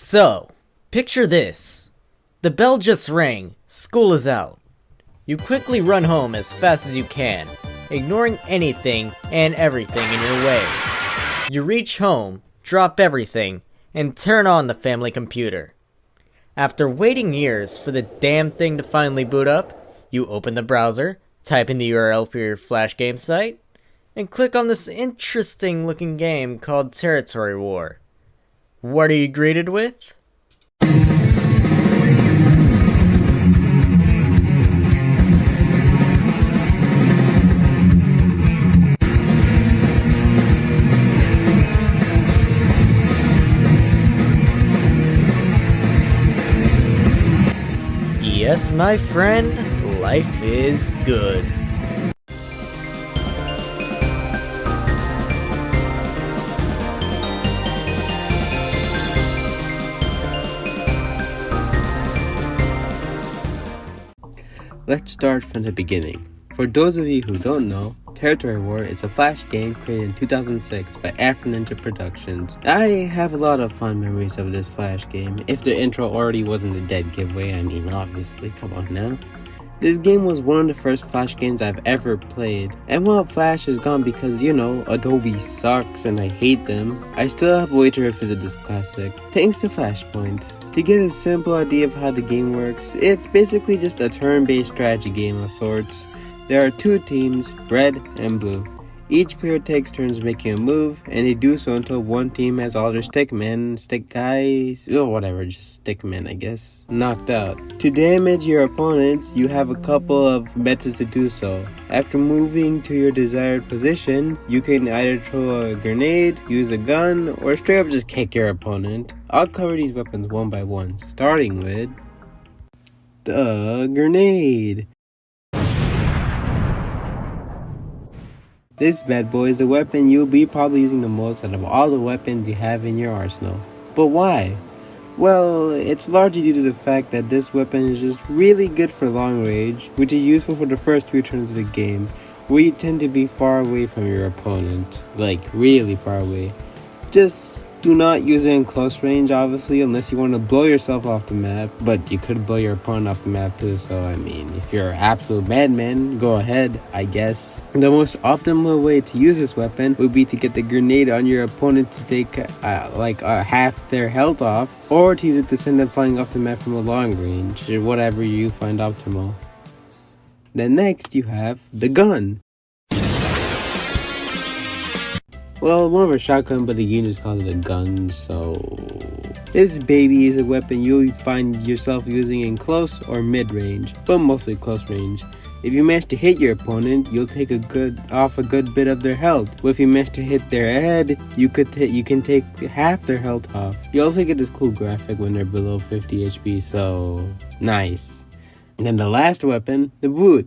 So, picture this. The bell just rang, school is out. You quickly run home as fast as you can, ignoring anything and everything in your way. You reach home, drop everything, and turn on the family computer. After waiting years for the damn thing to finally boot up, you open the browser, type in the URL for your Flash game site, and click on this interesting looking game called Territory War. What are you greeted with? Yes, my friend, life is good. Let's start from the beginning. For those of you who don't know, Territory War is a Flash game created in 2006 by Afro Ninja Productions. I have a lot of fond memories of this Flash game. If the intro already wasn't a dead giveaway, I mean obviously, come on now. This game was one of the first Flash games I've ever played. And while Flash is gone because, Adobe sucks and I hate them, I still have a way to revisit this classic, thanks to Flashpoint. To get a simple idea of how the game works, it's basically just a turn-based strategy game of sorts. There are two teams, red and blue. Each player takes turns making a move, and they do so until one team has all their stick guys, just stickmen I guess, knocked out. To damage your opponents, you have a couple of methods to do so. After moving to your desired position, you can either throw a grenade, use a gun, or straight up just kick your opponent. I'll cover these weapons one by one, starting with the grenade. This bad boy is the weapon you'll be probably using the most out of all the weapons you have in your arsenal. But why? Well, it's largely due to the fact that this weapon is just really good for long range, which is useful for the first few turns of the game, where you tend to be far away from your opponent. Like, really far away. Just do not use it in close range, obviously, unless you want to blow yourself off the map. But you could blow your opponent off the map too, so I mean, if you're an absolute madman, go ahead, I guess. The most optimal way to use this weapon would be to get the grenade on your opponent to take half their health off, or to use it to send them flying off the map from a long range, or whatever you find optimal. Then next you have the gun. Well, more of a shotgun, but the game just calls it a gun, so... This baby is a weapon you'll find yourself using in close or mid-range, but mostly close range. If you manage to hit your opponent, you'll take a good bit of their health. But if you manage to hit their head, you can take half their health off. You also get this cool graphic when they're below 50 HP, so nice. And then the last weapon, the boot.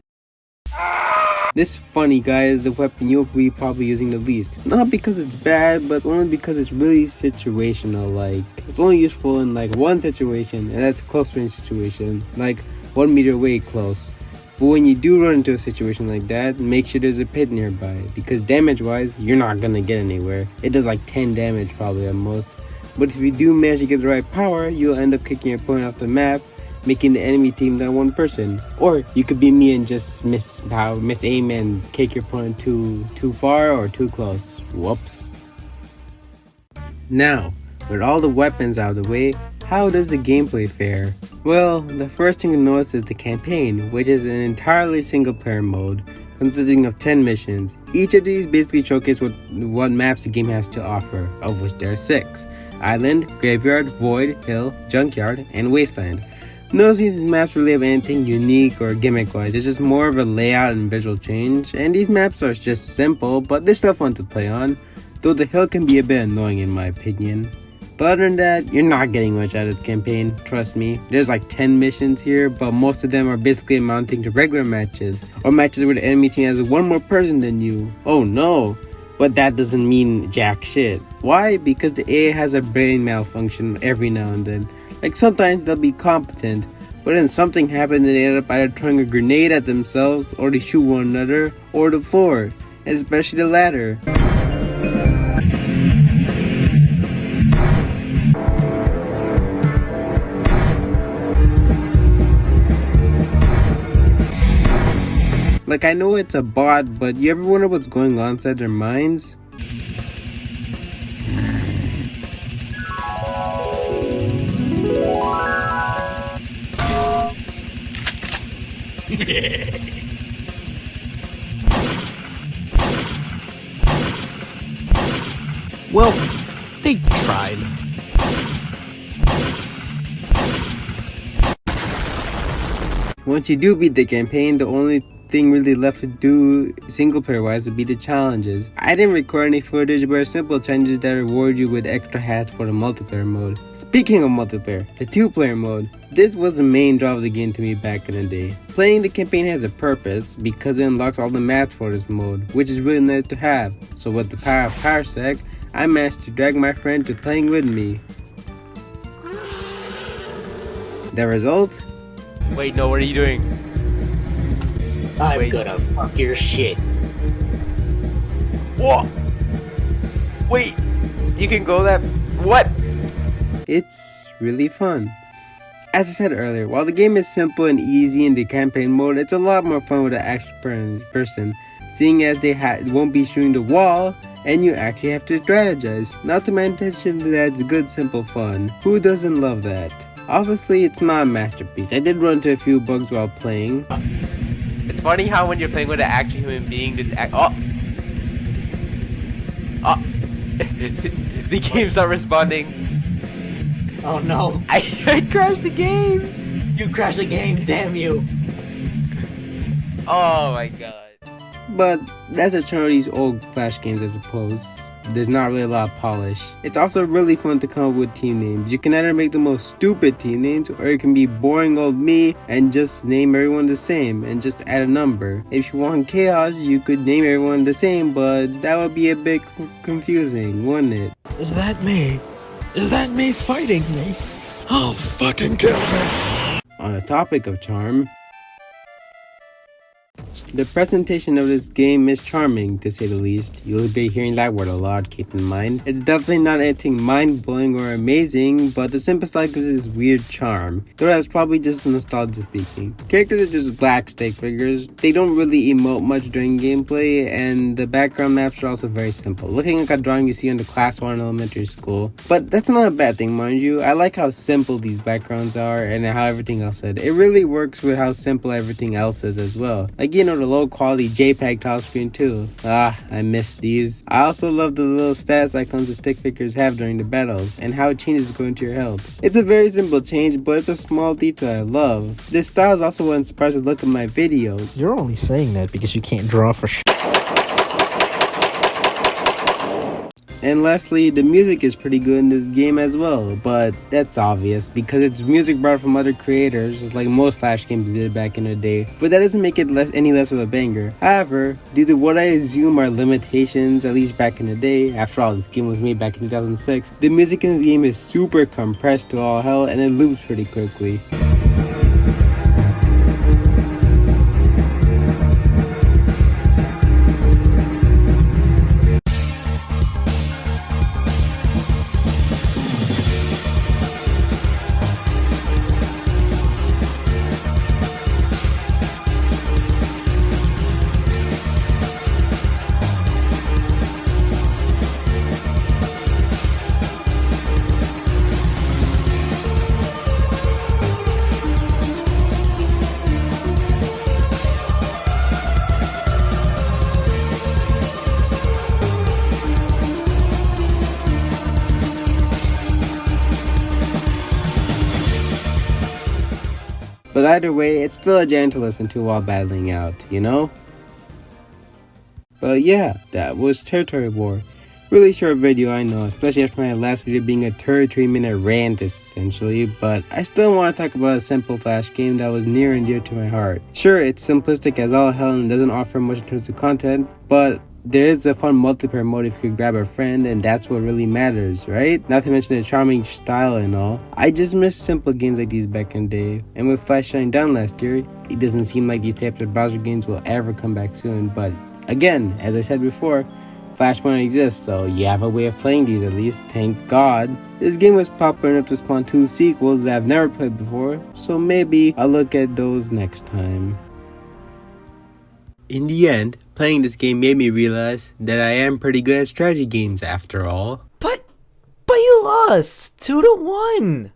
This funny guy is the weapon you'll be probably using the least. Not because it's bad, but it's only because it's really situational. Like, it's only useful in like one situation, and that's a close range situation, like 1 meter away close. But when you do run into a situation like that, make sure there's a pit nearby, because damage wise, you're not gonna get anywhere. It does like 10 damage probably at most. But if you do manage to get the right power, you'll end up kicking your opponent off the map, making the enemy team that one person. Or you could be me and just miss aim and kick your opponent too far or too close. Whoops. Now, with all the weapons out of the way, how does the gameplay fare? Well, the first thing to notice is the campaign, which is an entirely single player mode, consisting of 10 missions. Each of these basically showcase what maps the game has to offer, of which there are 6. Island, Graveyard, Void, Hill, Junkyard, and Wasteland. None of these maps really have anything unique or gimmick-wise. It's just more of a layout and visual change, and these maps are just simple, but they're still fun to play on, though the hill can be a bit annoying in my opinion. But other than that, you're not getting much out of this campaign, trust me. There's like 10 missions here, but most of them are basically amounting to regular matches, or matches where the enemy team has one more person than you. Oh no! But that doesn't mean jack shit. Why? Because the AI has a brain malfunction every now and then. Like, sometimes they'll be competent, but then something happens and they end up either throwing a grenade at themselves, or they shoot one another, or the floor, especially the latter. Like, I know it's a bot, but you ever wonder what's going on inside their minds? Well, they tried. Once you do beat the campaign, the only thing really left to do single player wise would be the challenges. I didn't record any footage, but simple challenges that reward you with extra hats for the multiplayer mode. Speaking of multiplayer, the 2-player mode. This was the main draw of the game to me back in the day. Playing the campaign has a purpose because it unlocks all the maps for this mode, which is really nice to have. So with the power of Parsec, I managed to drag my friend to playing with me. The result? Wait, no, what are you doing? I'm gonna fuck your shit. Whoa! Wait, you can go that... What? It's really fun. As I said earlier, while the game is simple and easy in the campaign mode, it's a lot more fun with an action person, seeing as they won't be shooting the wall, and you actually have to strategize. Not to mention that it's good simple fun. Who doesn't love that? Obviously, it's not a masterpiece. I did run into a few bugs while playing. It's funny how when you're playing with an actual human being, this Oh! The game's not responding. Oh no. I crashed the game! You crashed the game, damn you. Oh my god. But that's a charm of these old Flash games, I suppose. There's not really a lot of polish. It's also really fun to come up with team names. You can either make the most stupid team names, or it can be boring old me and just name everyone the same and just add a number. If you want chaos, you could name everyone the same, but that would be a bit confusing, wouldn't it? Is that me? Is that me fighting me? I'll fucking kill me. On the topic of charm, the presentation of this game is charming, to say the least. You'll be hearing that word a lot, keep in mind. It's definitely not anything mind-blowing or amazing, but the simple style gives this weird charm. Though that's probably just nostalgia speaking. Characters are just black stick figures. They don't really emote much during gameplay, and the background maps are also very simple, looking like a drawing you see in the class 1 elementary school. But that's not a bad thing, mind you. I like how simple these backgrounds are and how everything else is. It really works with how simple everything else is as well. Like, you know, the low quality JPEG tile screen too. I miss these. I also love the little status icons the stick figures have during the battles and how it changes according to your health. It's a very simple change, but it's a small detail I love. This style is also what inspires the look of my videos. You're only saying that because you can't draw for shit. And lastly, the music is pretty good in this game as well, but that's obvious because it's music brought from other creators, like most Flash games did back in the day, but that doesn't make it any less of a banger. However, due to what I assume are limitations, at least back in the day, after all this game was made back in 2006, the music in the game is super compressed to all hell and it loops pretty quickly. But either way, it's still a jam to listen to while battling out, you know? But yeah, that was Territory War. Really short video, I know, especially after my last video being a 33-minute rant essentially, but I still want to talk about a simple Flash game that was near and dear to my heart. Sure, it's simplistic as all hell and doesn't offer much in terms of content, but there is a fun multiplayer mode if you could grab a friend, and that's what really matters, right? Not to mention the charming style and all. I just miss simple games like these back in the day, and with Flash shutting down last year, it doesn't seem like these types of browser games will ever come back soon, but again, as I said before, Flashpoint exists, so you have a way of playing these at least, thank God. This game was popular enough to spawn 2 sequels that I've never played before, so maybe I'll look at those next time. In the end, playing this game made me realize that I am pretty good at strategy games after all. But you lost 2-1.